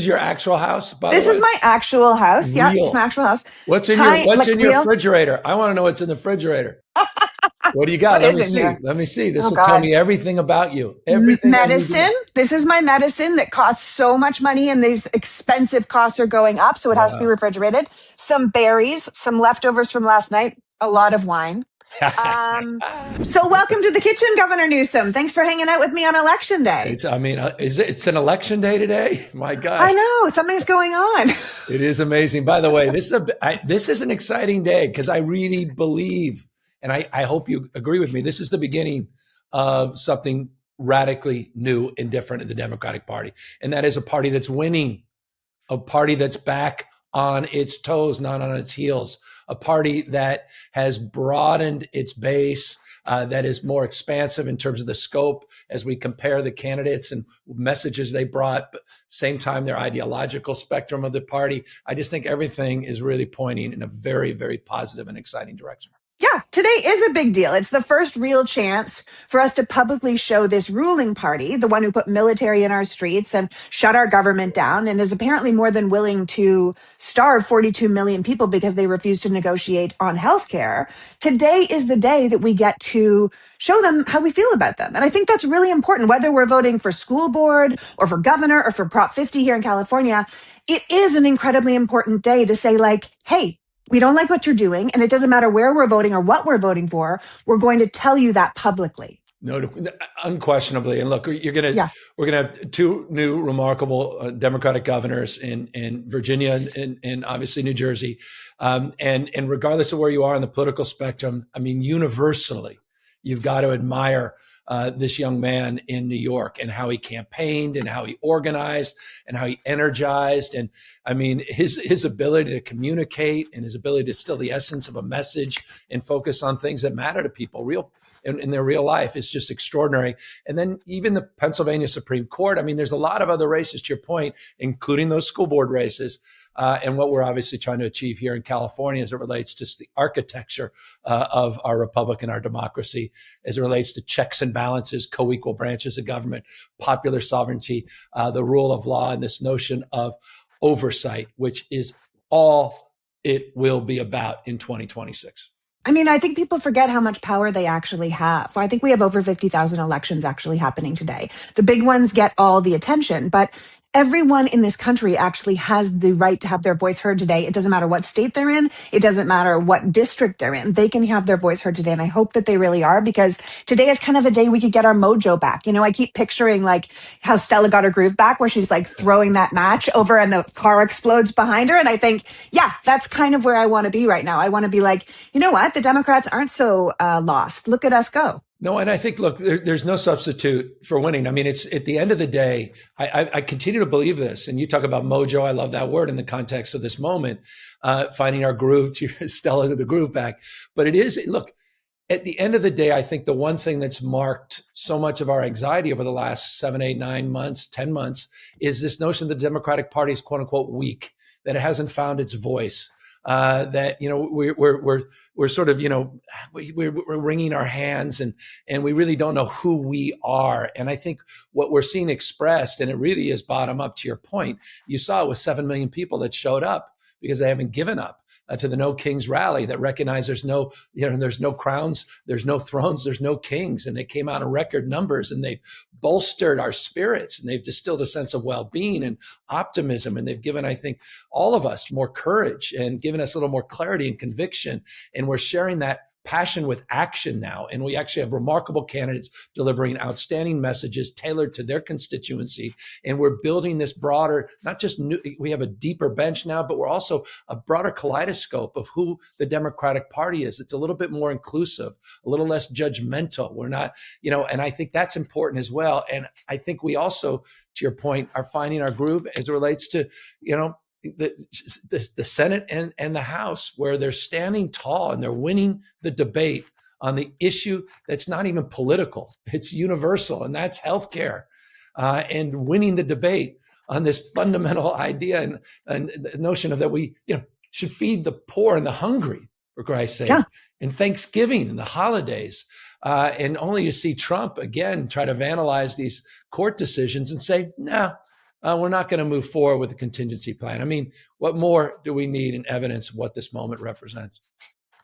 is your actual house, by This the way? is my actual house. Yeah, it's Real. my actual house. What's in Like your real. refrigerator? I want to know what's in the refrigerator. What do you got? What Let is me in see. here? Let me see. This Oh will tell God. me everything about you. Everything I need to know. Medicine. This is my medicine that costs so much money, and these expensive costs are going up, so it has to be Wow. refrigerated. Some berries, some leftovers from last night, a lot of wine. Um, so welcome to the kitchen, Governor Newsom. Thanks for hanging out with me on election day. I mean, it's an election day today? My gosh. I know something's going on. It is amazing. By the way, this is an exciting day because I really believe, and I hope you agree with me, this is the beginning of something radically new and different in the Democratic Party. And that is a party that's winning, a party that's back on its toes, not on its heels, a party that has broadened its base, that is more expansive in terms of the scope as we compare the candidates and messages they brought, but same time, their ideological spectrum of the party. I just think everything is really pointing in a very, very positive and exciting direction. Yeah, today is a big deal. It's the first real chance for us to publicly show this ruling party, the one who put military in our streets and shut our government down and is apparently more than willing to starve 42 million people because they refuse to negotiate on healthcare. Today is the day that we get to show them how we feel about them. And I think that's really important, whether we're voting for school board or for governor or for Prop 50 here in California. It is an incredibly important day to say, like, hey, we don't like what you're doing, and it doesn't matter where we're voting or what we're voting for. We're going to tell you that publicly. No, unquestionably. And look, we're going Yeah. to have two new remarkable Democratic governors in Virginia and obviously New Jersey. And regardless of where you are on the political spectrum, I mean, universally, you've got to admire this young man in New York and how he campaigned and how he organized and how he energized. And I mean, his ability to communicate and his ability to distill the essence of a message and focus on things that matter to people, real in their real life, is just extraordinary. And then even the Pennsylvania Supreme Court, I mean, there's a lot of other races, to your point, including those school board races. And what we're obviously trying to achieve here in California as it relates to the architecture of our republic and our democracy, as it relates to checks and balances, co-equal branches of government, popular sovereignty, the rule of law, and this notion of oversight, which is all it will be about in 2026. I mean, I think people forget how much power they actually have. I think we have over 50,000 elections actually happening today. The big ones get all the attention, but everyone in this country actually has the right to have their voice heard today. It doesn't matter what state they're in. It doesn't matter what district they're in. They can have their voice heard today. And I hope that they really are, because today is kind of a day we could get our mojo back. You know, I keep picturing like how Stella got her groove back, where she's like throwing that match over and the car explodes behind her. And I think, yeah, that's kind of where I want to be right now. I want to be like, you know what? The Democrats aren't so lost. Look at us go. No, and I think, look, there's no substitute for winning. I mean, it's at the end of the day, I continue to believe this. And you talk about mojo. I love that word in the context of this moment, finding our groove, to Stella, the groove back. But it is, look, at the end of the day, I think the one thing that's marked so much of our anxiety over the last 7, 8, 9 months, 10 months is this notion that the Democratic Party is quote unquote weak, that it hasn't found its voice. That, you know, we're sort of, you know, we're wringing our hands and we really don't know who we are. And I think what we're seeing expressed, and it really is bottom up, to your point, you saw it with 7 million people that showed up because they haven't given up. To the No Kings rally that recognized there's no, you know, there's no crowns, there's no thrones, there's no kings. And they came out in record numbers, and they've bolstered our spirits, and they've distilled a sense of well-being and optimism. And they've given, I think, all of us more courage and given us a little more clarity and conviction. And we're sharing that passion with action now. And we actually have remarkable candidates delivering outstanding messages tailored to their constituency. And we're building this broader, not just new, we have a deeper bench now, but we're also a broader kaleidoscope of who the Democratic Party is. It's a little bit more inclusive, a little less judgmental. We're not, you know, and I think that's important as well. And I think we also, to your point, are finding our groove as it relates to, you know, the Senate and the House, where they're standing tall and they're winning the debate on the issue that's not even political. It's universal, and that's healthcare, and winning the debate on this fundamental idea and the notion of that we, you know, should feed the poor and the hungry, for Christ's sake, Yeah. and Thanksgiving and the holidays. And only to see Trump again try to vandalize these court decisions and say, no, we're not going to move forward with a contingency plan. I mean, what more do we need in evidence of what this moment represents?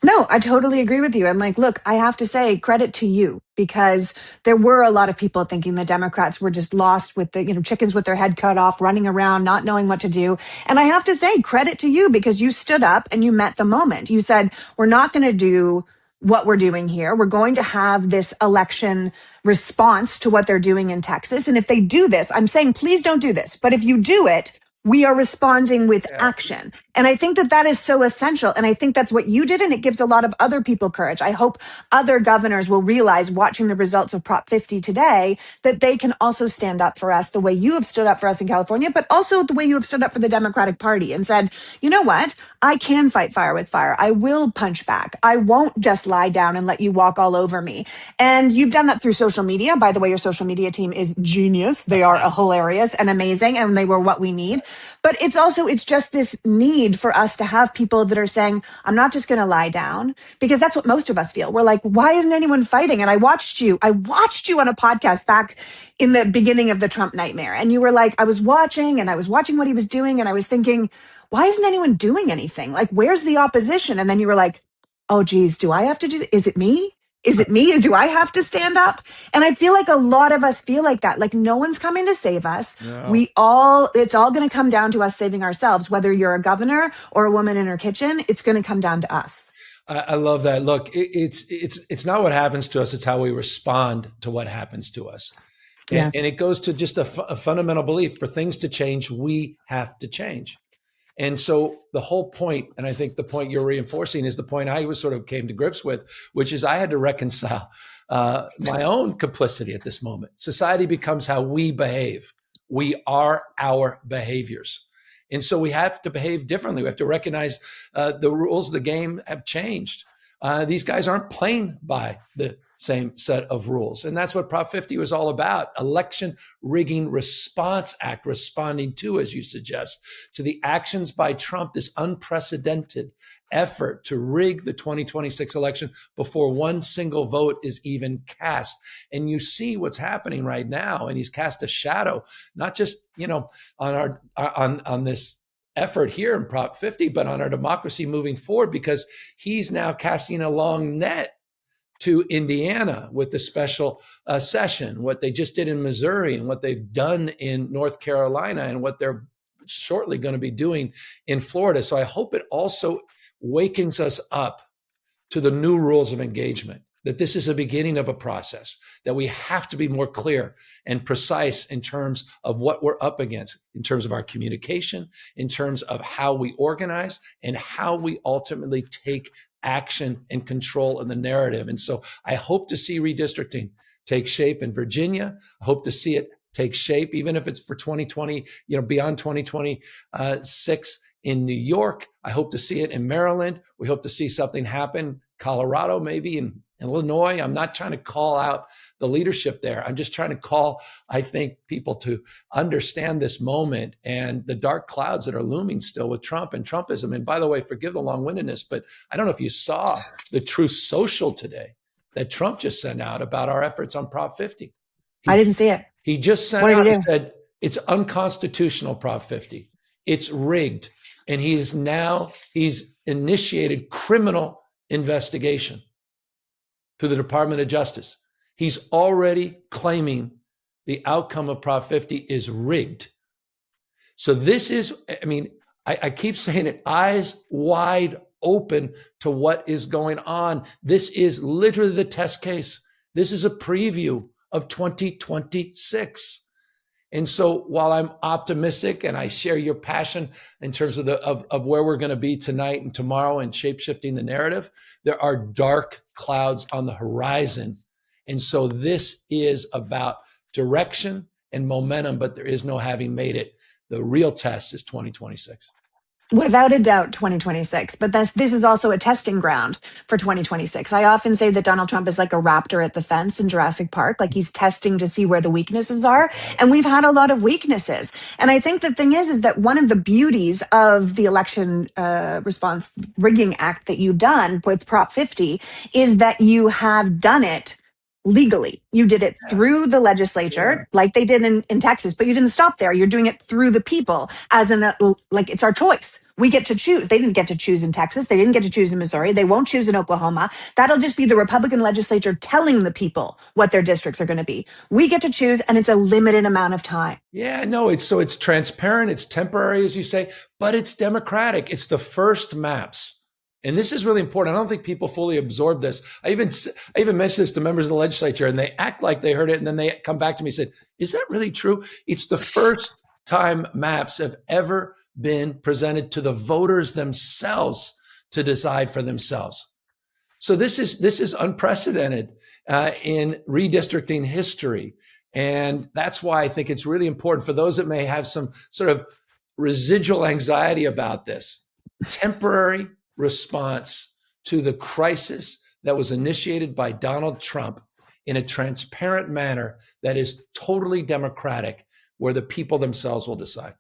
No, I totally agree with you. And like, look, I have to say credit to you because there were a lot of people thinking the Democrats were just lost with the, chickens with their head cut off, running around, not knowing what to do. And I have to say credit to you because you stood up and you met the moment. You said, we're not going to do what we're doing here. We're going to have this election response to what they're doing in Texas. And if they do this, I'm saying, please don't do this. But if you do it, we are responding with Yeah. action. And I think that that is so essential. And I think that's what you did. And it gives a lot of other people courage. I hope other governors will realize watching the results of Prop 50 today, that they can also stand up for us the way you have stood up for us in California, but also the way you have stood up for the Democratic Party and said, you know what? I can fight fire with fire. I will punch back. I won't just lie down and let you walk all over me. And you've done that through social media. By the way, your social media team is genius. They are hilarious and amazing, and they were what we need. But it's just this need for us to have people that are saying, I'm not just going to lie down, because that's what most of us feel. We're like, why isn't anyone fighting? And I watched you on a podcast back in the beginning of the Trump nightmare. And you were like, I was watching what he was doing. And I was thinking, why isn't anyone doing anything? Like, where's the opposition? And then you were like, oh, geez, do I have to is it me? Is it me? Do I have to stand up? And I feel like a lot of us feel like that. Like no one's coming to save us. No. It's all going to come down to us saving ourselves. Whether you're a governor or a woman in her kitchen, it's going to come down to us. I love that. Look, it's not what happens to us. It's how we respond to what happens to us. And it goes to just a fundamental belief: for things to change, we have to change. And so the whole point, and I think the point you're reinforcing, is the point I was sort of came to grips with, which is I had to reconcile my own complicity at this moment. Society becomes how we behave. We are our behaviors. And so we have to behave differently. We have to recognize the rules of the game have changed. These guys aren't playing by the same set of rules. And that's what Prop 50 was all about. Election Rigging Response Act, responding to, as you suggest, to the actions by Trump, this unprecedented effort to rig the 2026 election before one single vote is even cast. And you see what's happening right now. And he's cast a shadow, not just, on this effort here in Prop 50, but on our democracy moving forward, because he's now casting a long net to Indiana with the special session, what they just did in Missouri and what they've done in North Carolina and what they're shortly going to be doing in Florida. So I hope it also wakens us up to the new rules of engagement, that this is a beginning of a process, that we have to be more clear and precise in terms of what we're up against, in terms of our communication, in terms of how we organize, and how we ultimately take action and control in the narrative. And so I hope to see redistricting take shape in Virginia. I hope to see it take shape, even if it's for 2020, beyond 2026 in New York. I hope to see it in Maryland. We hope to see something happen, Colorado, maybe in Illinois. I'm not trying to call out the leadership there. I'm just trying to call, I think, people to understand this moment and the dark clouds that are looming still with Trump and Trumpism. And by the way, forgive the long-windedness, but I don't know if you saw the Truth Social today that Trump just sent out about our efforts on Prop 50. I didn't see it. He just sent out and said, it's unconstitutional, Prop 50. It's rigged. And he's initiated criminal investigation through the Department of Justice. He's already claiming the outcome of Prop 50 is rigged. So this is, I keep saying it, eyes wide open to what is going on. This is literally the test case. This is a preview of 2026. And so while I'm optimistic and I share your passion in terms of of where we're going to be tonight and tomorrow and shape-shifting the narrative, there are dark clouds on the horizon. And so this is about direction and momentum, but there is no having made it. The real test is 2026. Without a doubt, 2026. But this is also a testing ground for 2026. I often say that Donald Trump is like a raptor at the fence in Jurassic Park. Like he's testing to see where the weaknesses are. And we've had a lot of weaknesses. And I think the thing is that one of the beauties of the election response rigging act that you've done with Prop 50 is that you have done it legally. You did it Yeah. through the legislature, Yeah. like they did in Texas, but you didn't stop there. You're doing it through the people as like it's our choice. We get to choose. They didn't get to choose in Texas. They didn't get to choose in Missouri. They won't choose in Oklahoma. That'll just be the Republican legislature telling the people what their districts are going to be. We get to choose, and it's a limited amount of time. Yeah, no, it's transparent, it's temporary, as you say, but it's democratic. It's the first maps. And this is really important. I don't think people fully absorb this. I even mentioned this to members of the legislature, and they act like they heard it, and then they come back to me and said, "Is that really true?" It's the first time maps have ever been presented to the voters themselves to decide for themselves. So this is unprecedented in redistricting history. And that's why I think it's really important for those that may have some sort of residual anxiety about this. Temporary response to the crisis that was initiated by Donald Trump in a transparent manner that is totally democratic, where the people themselves will decide.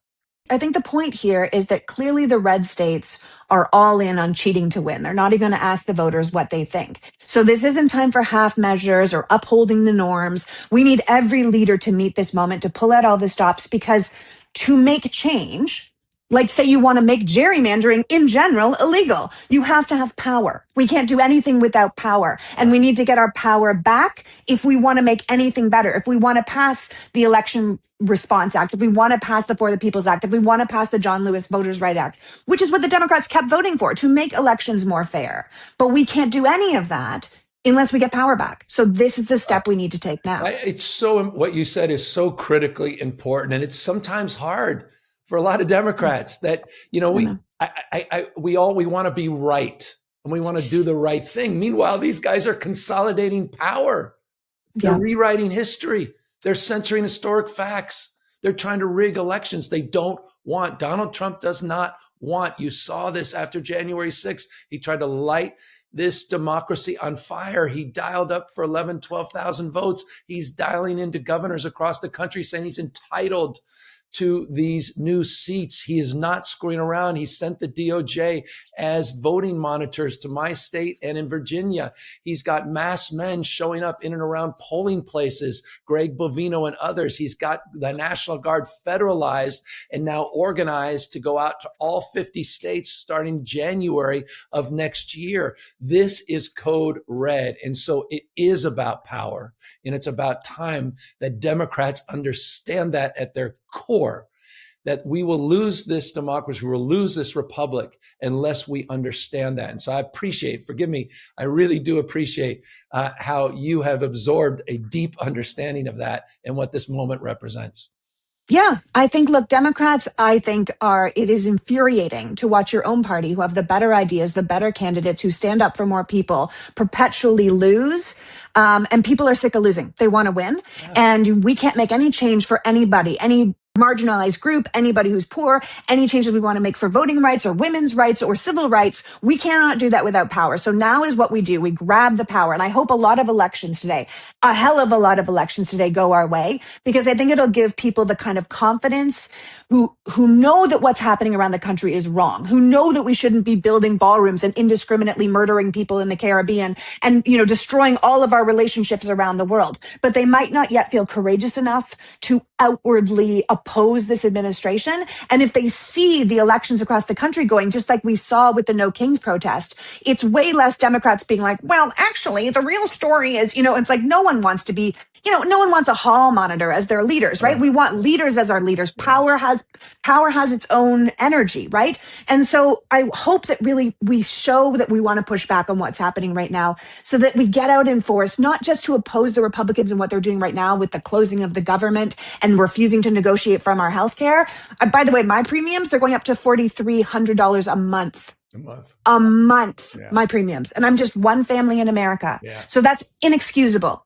I think the point here is that clearly the red states are all in on cheating to win. They're not even going to ask the voters what they think. So this isn't time for half measures or upholding the norms. We need every leader to meet this moment, to pull out all the stops, because to make change, like say you want to make gerrymandering in general illegal, you have to have power. We can't do anything without power. And we need to get our power back if we want to make anything better. If we want to pass the Election Response Act, if we want to pass the For the People's Act, if we want to pass the John Lewis Voters' Right Act, which is what the Democrats kept voting for, to make elections more fair. But we can't do any of that unless we get power back. So this is the step we need to take now. It's so, what you said is so critically important. And it's sometimes hard for a lot of Democrats that, we want to be right and we want to do the right thing. Meanwhile, these guys are consolidating power. They're rewriting history. They're censoring historic facts. They're trying to rig elections. They don't want, Donald Trump does not want, you saw this after January 6th. He tried to light this democracy on fire. He dialed up for 11, 12,000 votes. He's dialing into governors across the country saying he's entitled to these new seats. He is not screwing around. He sent the DOJ as voting monitors to my state and in Virginia. He's got masked men showing up in and around polling places, Greg Bovino and others. He's got the National Guard federalized and now organized to go out to all 50 states starting January of next year. This is code red. And so it is about power, and it's about time that Democrats understand that at their core, that we will lose this democracy, we will lose this republic unless we understand that. And so I appreciate, forgive me, I really do appreciate how you have absorbed a deep understanding of that and what this moment represents. Yeah, I think, look, Democrats, it is infuriating to watch your own party, who have the better ideas, the better candidates, who stand up for more people, perpetually lose. And people are sick of losing. They want to win. Yeah. And we can't make any change for anybody, any marginalized group, anybody who's poor, any changes we want to make for voting rights or women's rights or civil rights. We cannot do that without power. So now is what we do. We grab the power. And I hope a lot of elections today, a hell of a lot of elections today, go our way, because I think it'll give people the kind of confidence who know that what's happening around the country is wrong, who know that we shouldn't be building ballrooms and indiscriminately murdering people in the Caribbean and, destroying all of our relationships around the world. But they might not yet feel courageous enough to outwardly oppose this administration. And if they see the elections across the country going, just like we saw with the No Kings protest, it's way less Democrats being like, well, actually, the real story is, it's like no one wants to be, no one wants a hall monitor as their leaders, right? We want leaders as our leaders. Power has its own energy, right? And so I hope that really we show that we want to push back on what's happening right now, so that we get out in force, not just to oppose the Republicans and what they're doing right now with the closing of the government and refusing to negotiate from our healthcare. By the way, my premiums, they're going up to $4,300 a month. A month, yeah. My premiums. And I'm just one family in America. Yeah. So that's inexcusable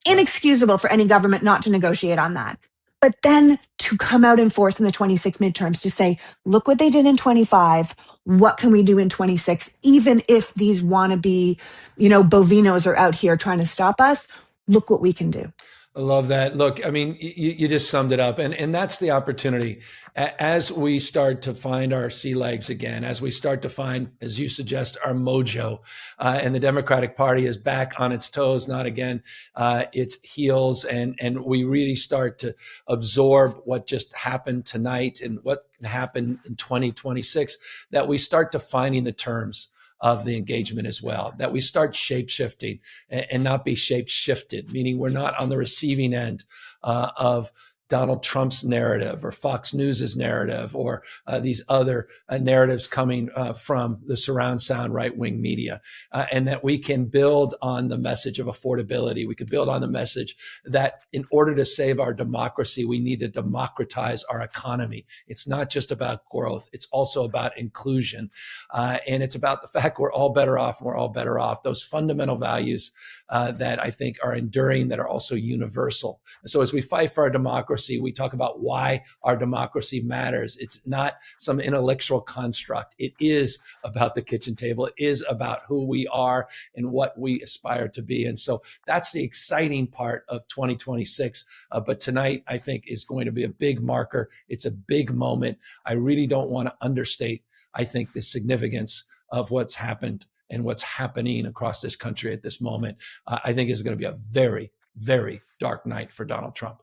for any government not to negotiate on that. But then to come out in force in the 26 midterms to say, look what they did in 25. What can we do in 26? Even if these wannabe, bovinos are out here trying to stop us, look what we can do. I love that. Look, I mean, you just summed it up. And that's the opportunity. As we start to find our sea legs again, as we start to find, as you suggest, our mojo, and the Democratic Party is back on its toes, not again its heels, and we really start to absorb what just happened tonight and what can happen in 2026, that we start defining the terms of the engagement as well, that we start shape shifting and not be shape shifted, meaning we're not on the receiving end of Donald Trump's narrative or Fox News's narrative or these other narratives coming from the surround sound right wing media, and that we can build on the message of affordability. We could build on the message that in order to save our democracy, we need to democratize our economy. It's not just about growth. It's also about inclusion. And it's about the fact we're all better off and we're all better off. Those fundamental values that I think are enduring, that are also universal. And so as we fight for our democracy, we talk about why our democracy matters. It's not some intellectual construct. It is about the kitchen table. It is about who we are and what we aspire to be. And so that's the exciting part of 2026. But tonight, I think, is going to be a big marker. It's a big moment. I really don't want to understate, I think, the significance of what's happened and what's happening across this country at this moment. I think is going to be a very, very dark night for Donald Trump.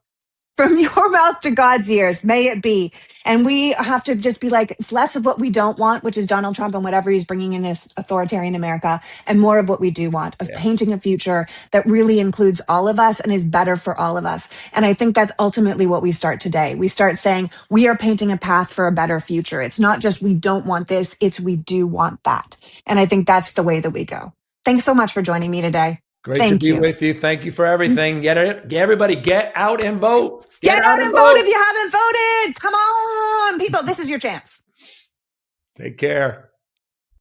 From your mouth to God's ears, may it be. And we have to just be like, it's less of what we don't want, which is Donald Trump and whatever he's bringing in his authoritarian America, and more of what we do want, of painting a future that really includes all of us and is better for all of us. And I think that's ultimately what we start today. We start saying, we are painting a path for a better future. It's not just we don't want this, it's we do want that. And I think that's the way that we go. Thanks so much for joining me today. Great to be with you. Thank you for everything. Everybody get out and vote. Get out and vote if you haven't voted. Come on, people. This is your chance. Take care.